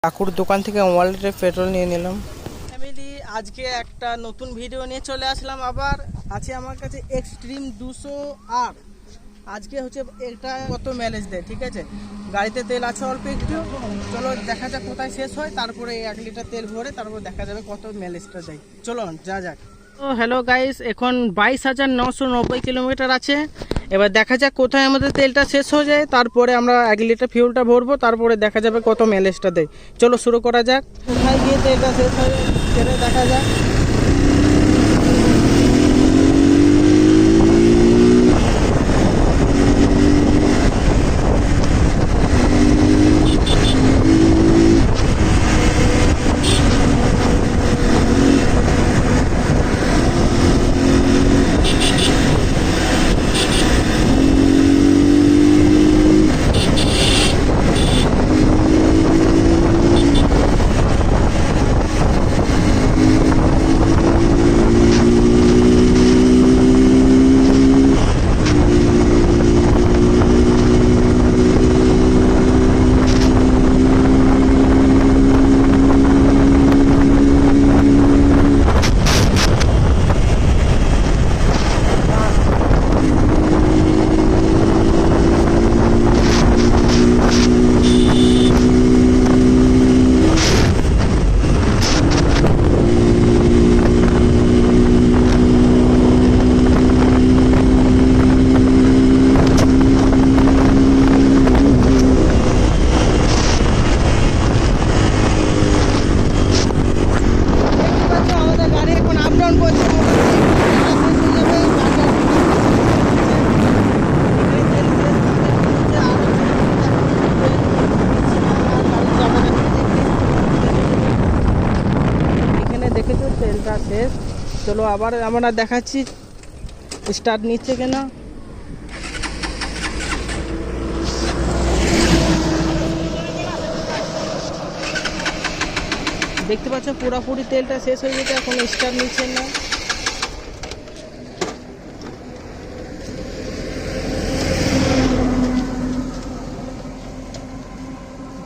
কাকুর দোকান থেকে 1 লিটার পেট্রোল নিয়ে নিলাম। ফ্যামিলি, আজকে একটা নতুন ভিডিও নিয়ে চলে আসলাম। আবার আছে আমার কাছে এক্সট্রিম 200R। আজকে হচ্ছে এটা কত মাইলেজ দেয়, ঠিক আছে। গাড়িতে তেল আছে অল্প একটু, চলো দেখা যাক কোথায় শেষ হয়, তারপরে 1 লিটার তেল ভরে তারপর দেখা যাবে কত মাইলেজটা দেয়। চলো যা যাক। তো হ্যালো গাইস, এখন 22,990 কিলোমিটার আছে। এবার দেখা যাক কোথায় আমাদের তেলটা শেষ হয়ে যায়, তারপরে আমরা 1 লিটার ফিউলটা ভরবো, তারপরে দেখা যাবে কত মাইলেজটা দেয়। চলো শুরু করা যাক। কোথায় গিয়ে তেলটা শেষ হয়ে যায় সেটা দেখা যাক। তেলটা শেষ। চলো আবার আমরা দেখাচ্ছি স্টার্ট নিচ্ছে কিনা। দেখতে পাচ্ছ পুরোপুরি তেলটা শেষ হয়ে গেছে, এখন স্টার্ট নিচ্ছে না।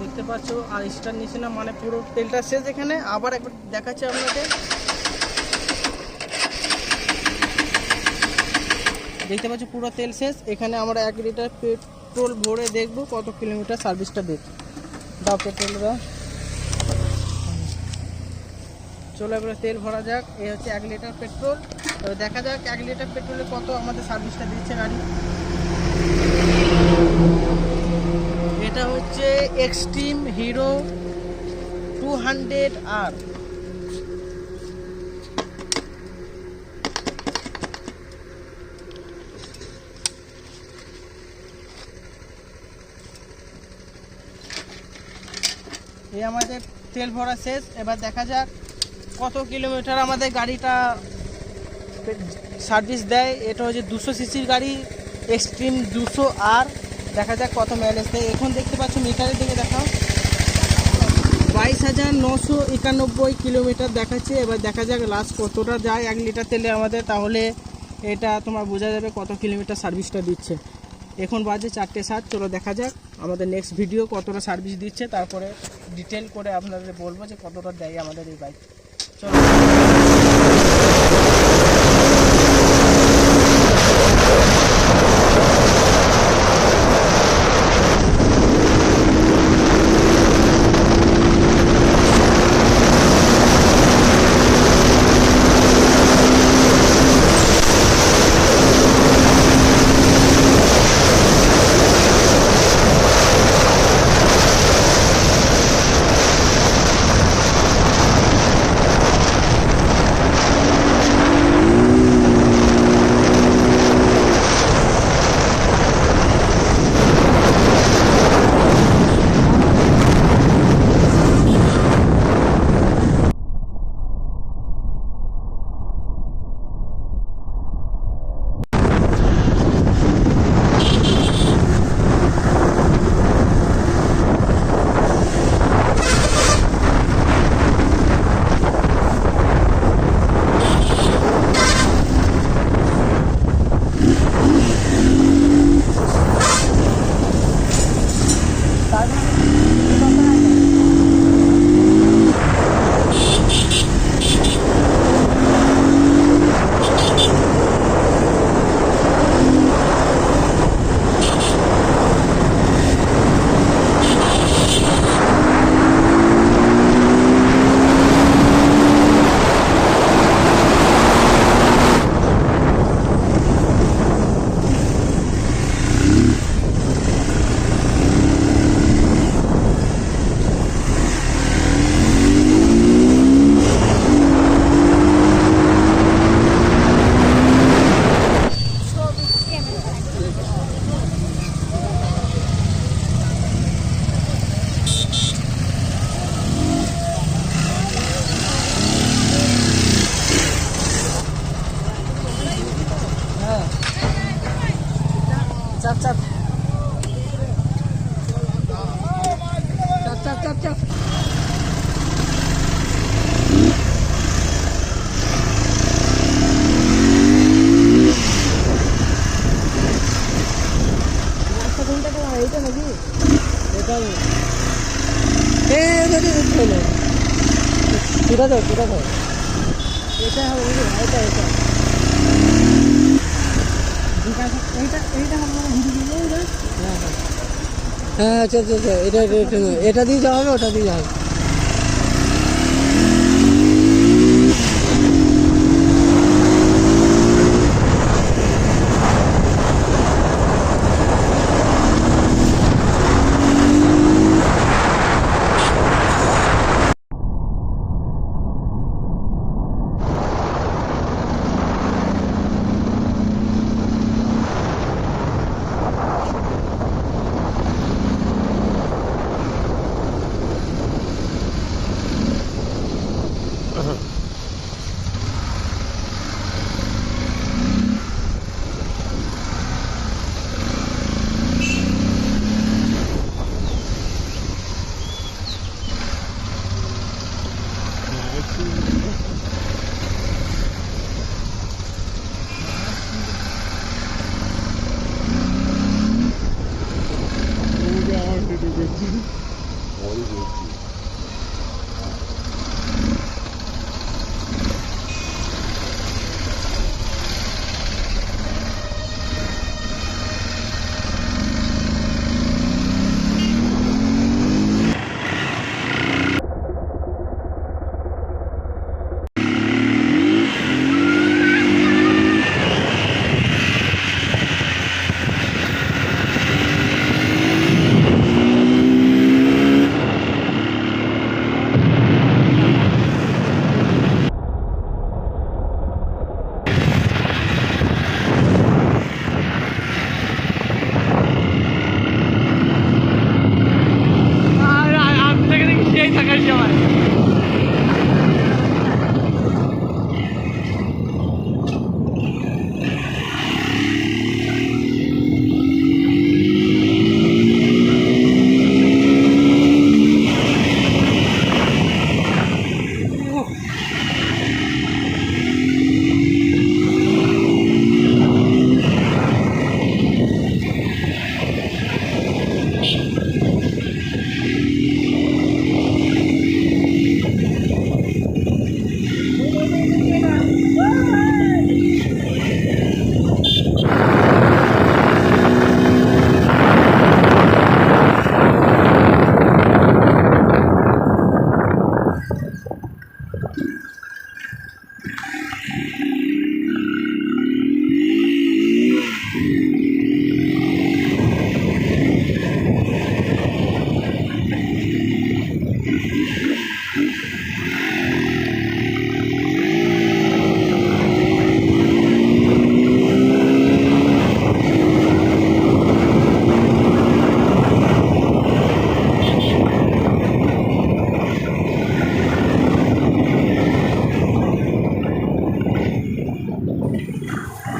দেখতে পাচ্ছ আর স্টার্ট নিচ্ছে না, মানে পুরো তেলটা শেষ। এখানে আবার একবার দেখাচ্ছি আপনাদের। দেখতে পাচ্ছ পুরো তেল শেষ। এখানে আমরা 1 লিটার পেট্রোল ভরে দেখবো কত কিলোমিটার সার্ভিসটা দেখ। দাও পেট্রোল দাও। চলো এবারে তেল ভরা যাক। এই হচ্ছে 1 লিটার পেট্রোল। এবার দেখা যাক 1 লিটার পেট্রোলে কত আমাদের সার্ভিসটা দিচ্ছে গাড়ি। এটা হচ্ছে এক্সট্রিম হিরো 200R। এই আমাদের তেল ভরা শেষ। এবার দেখা যাক কত কিলোমিটার আমাদের গাড়িটা সার্ভিস দেয়। এটা হচ্ছে 200 সিসির গাড়ি, এক্সট্রিম 200R। দেখা যাক কত মাইলেজ দেয়। এখন দেখতে পাচ্ছ মিটারের দিকে দেখাও, 22,991 কিলোমিটার দেখাচ্ছে। এবার দেখা যাক লাস্ট কতটা যায় 1 লিটার তেলে আমাদের, তাহলে এটা তোমার বোঝা যাবে কত কিলোমিটার সার্ভিসটা দিচ্ছে। এখন বাজে 4:07। চলো দেখা যাক আমাদের নেক্সট ভিডিও কতটা সার্ভিস দিচ্ছে, তারপরে ডিটেল করে আপনাদের বলবো যে কতটা দেয় আমাদের এই বাইক। চলো। এটা দাও এটা দাও, এটা হবে এটা এটা এইটা হবে হ্যাঁ আচ্ছা আচ্ছা আচ্ছা, এটা দিয়ে যাওয়া হবে, ওটা দিয়ে যাওয়া হবে।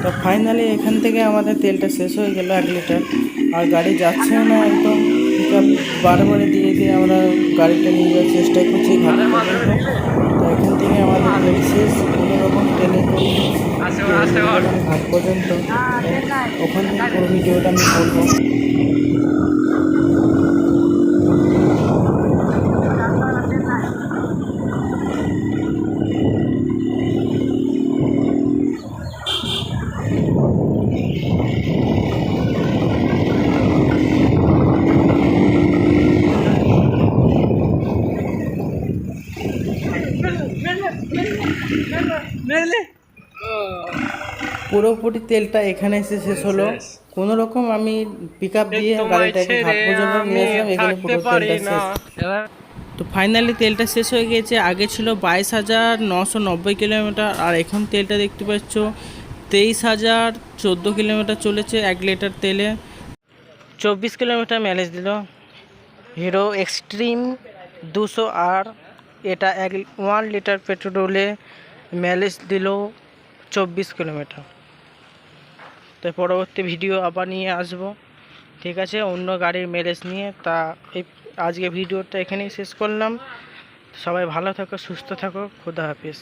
তো ফাইনালি এখান থেকে আমাদের তেলটা শেষ হয়ে গেল 1 লিটার, আর গাড়ি যাচ্ছেও না একদম, পিকআপ বারবারে দিয়ে দিয়ে আমরা গাড়িটা নিয়ে যাওয়ার চেষ্টা করছি ঘাট পর্যন্ত। তো এখান থেকে আমাদের তেল শেষ, কোনো রকম তেলে ঘাট পর্যন্ত, ওখান থেকে পুরো ভিডিওটা আমি বলবো। পুরোপুরি তেলটা এখানে এসে শেষ হলো। কোনো রকম আমি পিকআপ দিয়ে গাড়িটাকে ঘাট পর্যন্ত নিয়ে আসলাম, এখানে পুরো তেলটা শেষ। তো ফাইনালি তেলটা শেষ হয়ে গেছে। আগে ছিল 22,990 কিলোমিটার, আর এখন তেলটা দেখতে পাচ্ছ 23,014 কিলোমিটার চলেছে 1 লিটার তেলে। 24 কিলোমিটার মাইলেজ দিল। হিরো এক্সট্রিম 200R, এটা 1 লিটার পেট্রোলে মাইলেজ দিল 24 কিলোমিটার। তো পরবর্তী ভিডিও আবার নিয়ে আসব, ঠিক আছে, অন্য গাড়ির মাইলেজ নিয়ে। তা এই আজকে ভিডিওটা এখানেই শেষ করলাম। সবাই ভালো থাকো, সুস্থ থাকো, খুদা হাফিজ।